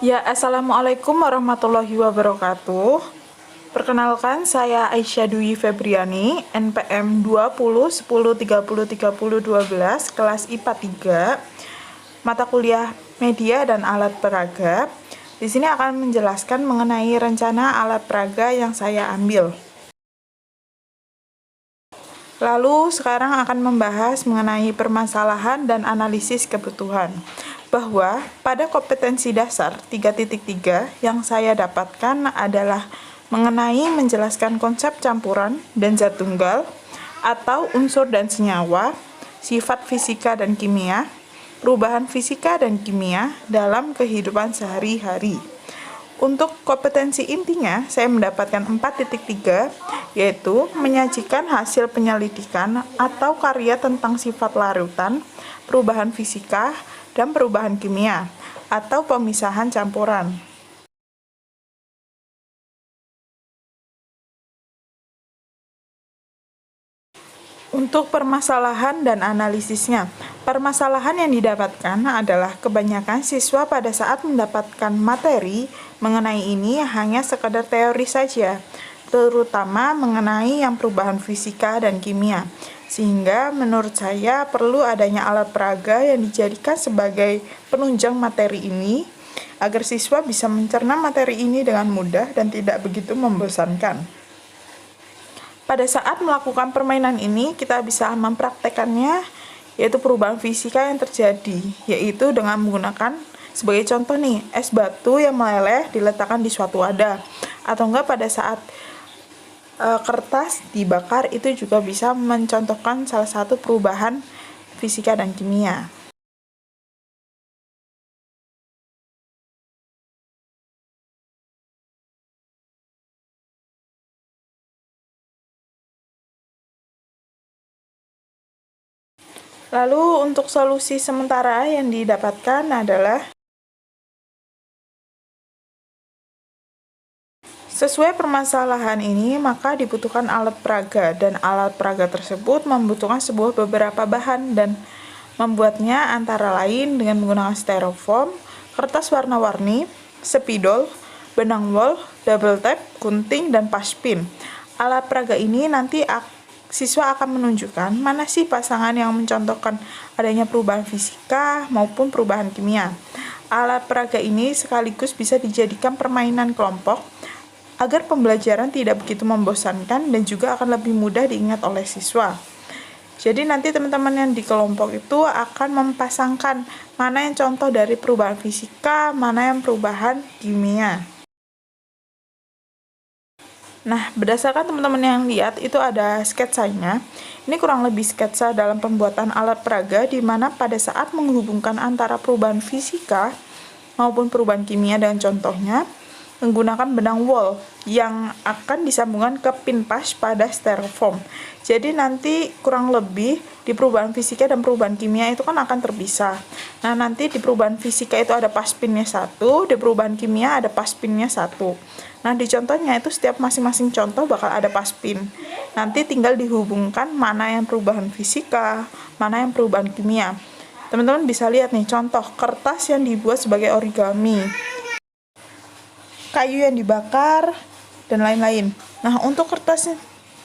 Ya, Assalamualaikum warahmatullahi wabarakatuh. Perkenalkan, saya Aisyah Dwi Febriani, NPM 201010303012, kelas IPA 3, mata kuliah Media dan Alat Peraga. Di sini akan menjelaskan mengenai rencana alat peraga yang saya ambil. Lalu sekarang akan membahas mengenai permasalahan dan analisis kebutuhan. Bahwa pada kompetensi dasar 3.3 yang saya dapatkan adalah mengenai menjelaskan konsep campuran dan zat tunggal atau unsur dan senyawa, sifat fisika dan kimia, perubahan fisika dan kimia dalam kehidupan sehari-hari. Untuk kompetensi intinya, saya mendapatkan 4.3, yaitu menyajikan hasil penyelidikan atau karya tentang sifat larutan, perubahan fisika, dan perubahan kimia, atau pemisahan campuran. Untuk permasalahan dan analisisnya, permasalahan yang didapatkan adalah kebanyakan siswa pada saat mendapatkan materi mengenai ini hanya sekedar teori saja, terutama mengenai yang perubahan fisika dan kimia. Sehingga menurut saya perlu adanya alat peraga yang dijadikan sebagai penunjang materi ini agar siswa bisa mencerna materi ini dengan mudah dan tidak begitu membosankan. Pada saat melakukan permainan ini, kita bisa mempraktekannya, yaitu perubahan fisika yang terjadi, yaitu dengan menggunakan sebagai contoh nih, es batu yang meleleh diletakkan di suatu wadah, atau enggak pada saat kertas dibakar itu juga bisa mencontohkan salah satu perubahan fisika dan kimia. Lalu untuk solusi sementara yang didapatkan adalah sesuai permasalahan ini, maka dibutuhkan alat peraga, dan alat peraga tersebut membutuhkan sebuah beberapa bahan dan membuatnya antara lain dengan menggunakan styrofoam, kertas warna-warni, spidol, benang wol, double tape, gunting, dan paspin. Alat peraga ini nanti siswa akan menunjukkan mana sih pasangan yang mencontohkan adanya perubahan fisika maupun perubahan kimia. Alat peraga ini sekaligus bisa dijadikan permainan kelompok agar pembelajaran tidak begitu membosankan dan juga akan lebih mudah diingat oleh siswa. Jadi nanti teman-teman yang di kelompok itu akan mempasangkan mana yang contoh dari perubahan fisika, mana yang perubahan kimia. Nah, berdasarkan teman-teman yang lihat itu ada sketsanya. Ini kurang lebih sketsa dalam pembuatan alat peraga di mana pada saat menghubungkan antara perubahan fisika maupun perubahan kimia dengan contohnya menggunakan benang wol yang akan disambungkan ke pin pas pada styrofoam. Jadi nanti kurang lebih di perubahan fisika dan perubahan kimia itu kan akan terpisah. Nah, nanti di perubahan fisika itu ada pas pinnya satu, di perubahan kimia ada pas pinnya satu. Nah, di contohnya itu setiap masing-masing contoh bakal ada pas pin. Nanti tinggal dihubungkan mana yang perubahan fisika, mana yang perubahan kimia. Teman-teman bisa lihat nih contoh kertas yang dibuat sebagai origami, kayu yang dibakar, dan lain-lain. Nah, untuk kertas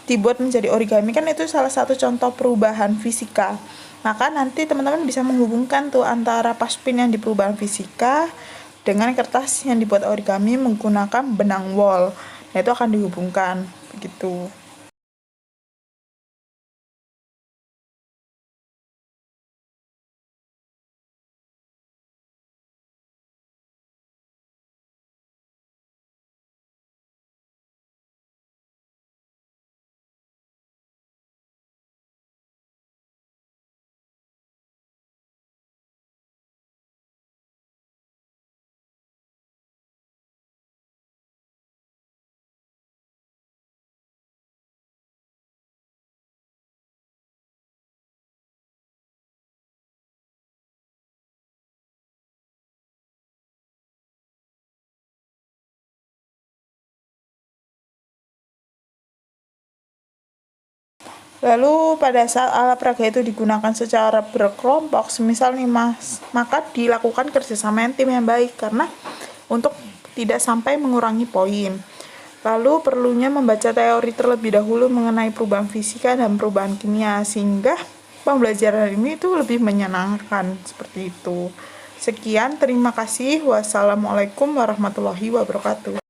dibuat menjadi origami kan itu salah satu contoh perubahan fisika. Maka nanti teman-teman bisa menghubungkan tuh antara paspin yang di perubahan fisika dengan kertas yang dibuat origami menggunakan benang wol. Nah, itu akan dihubungkan begitu. Lalu pada saat alat peraga itu digunakan secara berkelompok, semisal nih maka dilakukan kerjasama tim yang baik karena untuk tidak sampai mengurangi poin. Lalu perlunya membaca teori terlebih dahulu mengenai perubahan fisika dan perubahan kimia, sehingga pembelajaran ini itu lebih menyenangkan, seperti itu. Sekian, terima kasih. Wassalamualaikum warahmatullahi wabarakatuh.